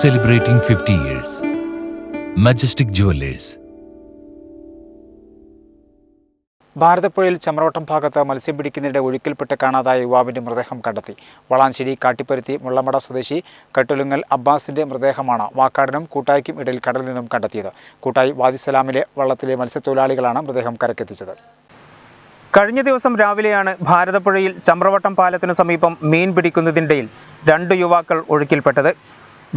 Celebrating 50 years. Majestic Jewelers. ഭാരതപ്പുഴയിൽ Chamravattam ഭാഗത്ത് മത്സ്യം പിടിക്കുന്നതിനിടെ ഒഴുക്കിൽപ്പെട്ട് കാണാതായ യുവാവിന്റെ മൃതദേഹം കണ്ടെത്തി. വളാഞ്ചേരി കാട്ടിപ്പരുത്തി മുള്ളമട സ്വദേശി കട്ടുലുങ്ങൽ അബ്ബാസിന്റെ മൃതദേഹമാണ് വാക്കാടിനും കൂട്ടായിക്കും ഇടയിൽ കടലിൽ നിന്നും കണ്ടെത്തിയത്. കൂട്ടായി വാദിസലാമിലെ വള്ളത്തിലെ മത്സ്യത്തൊഴിലാളികളാണ് മൃതദേഹം കരക്കെത്തിച്ചത്. കഴിഞ്ഞ ദിവസം രാവിലെയാണ് ഭാരതപ്പുഴയിൽ ചമ്രവട്ടം പാലത്തിനു സമീപം മീൻ പിടിക്കുന്നതിനിടയിൽ 2 യുവാക്കൾ ഒഴുക്കിൽപ്പെട്ടത്.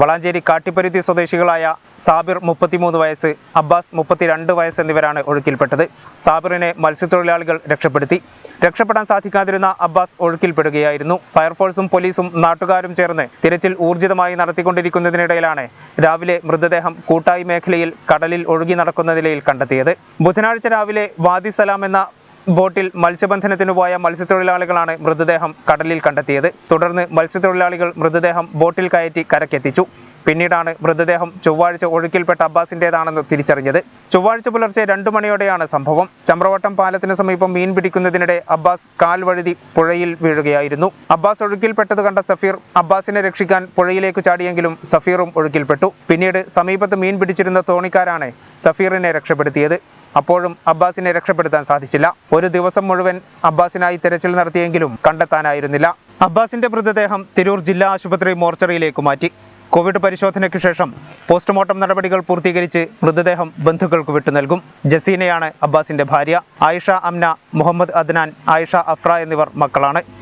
വളാഞ്ചേരി കാട്ടിപ്പരുത്തി സ്വദേശികളായ സാബിർ 33 വയസ്സ്, അബ്ബാസ് 32 വയസ്സ് എന്നിവരാണ് ഒഴുക്കിൽപ്പെട്ടത്. സാബിറിനെ മത്സ്യത്തൊഴിലാളികൾ രക്ഷപ്പെടുത്തി. രക്ഷപ്പെടാൻ സാധിക്കാതിരുന്ന അബ്ബാസ് ഒഴുക്കിൽപ്പെടുകയായിരുന്നു. ഫയർഫോഴ്സും പോലീസും നാട്ടുകാരും ചേർന്ന് തിരച്ചിൽ ഊർജിതമായി നടത്തിക്കൊണ്ടിരിക്കുന്നതിനിടയിലാണ് രാവിലെ മൃതദേഹം കൂട്ടായി മേഖലയിൽ കടലിൽ ഒഴുകി നടക്കുന്ന നിലയിൽ കണ്ടെത്തിയത്. ബുധനാഴ്ച രാവിലെ വാദിസലാം എന്ന ബോട്ടിൽ മത്സ്യബന്ധനത്തിന് പോയ മത്സ്യത്തൊഴിലാളികളാണ് മൃതദേഹം കടലിൽ കണ്ടെത്തിയത്. തുടർന്ന് മത്സ്യത്തൊഴിലാളികൾ മൃതദേഹം ബോട്ടിൽ കയറ്റി കരക്കെത്തിച്ചു. പിന്നീടാണ് മൃതദേഹം ചൊവ്വാഴ്ച ഒഴുക്കിൽപ്പെട്ട അബ്ബാസിന്റേതാണെന്ന് തിരിച്ചറിഞ്ഞത്. ചൊവ്വാഴ്ച പുലർച്ചെ 2 മണിയോടെയാണ് സംഭവം. ചമ്രവട്ടം പാലത്തിന് സമീപം മീൻ പിടിക്കുന്നതിനിടെ അബ്ബാസ് കാൽ വഴുതി പുഴയിൽ വീഴുകയായിരുന്നു. അബ്ബാസ് ഒഴുക്കിൽപ്പെട്ടത് കണ്ട സഫീർ അബ്ബാസിനെ രക്ഷിക്കാൻ പുഴയിലേക്ക് ചാടിയെങ്കിലും സഫീറും ഒഴുക്കിൽപ്പെട്ടു. പിന്നീട് സമീപത്ത് മീൻ പിടിച്ചിരുന്ന തോണിക്കാരാണ് സഫീറിനെ രക്ഷപ്പെടുത്തിയത്. അപ്പോഴും അബ്ബാസിനെ രക്ഷപ്പെടുത്താൻ സാധിച്ചില്ല. ഒരു ദിവസം മുഴുവൻ അബ്ബാസിനായി തെരച്ചിൽ നടത്തിയെങ്കിലും കണ്ടെത്താനായിരുന്നില്ല. അബ്ബാസിന്റെ മൃതദേഹം തിരൂർ ജില്ലാ ആശുപത്രി മോർച്ചറിയിലേക്ക് മാറ്റി. കോവിഡ് പരിശോധനയ്ക്ക് ശേഷം പോസ്റ്റ്മോർട്ടം നടപടികൾ പൂർത്തീകരിച്ച് മൃതദേഹം ബന്ധുക്കൾക്ക് വിട്ടു നൽകും. ജസീനയാണ് അബ്ബാസിന്റെ ഭാര്യ. ആയിഷ അംന, മുഹമ്മദ് അദ്നാൻ, ആയിഷ അഫ്ര എന്നിവർ മക്കളാണ്.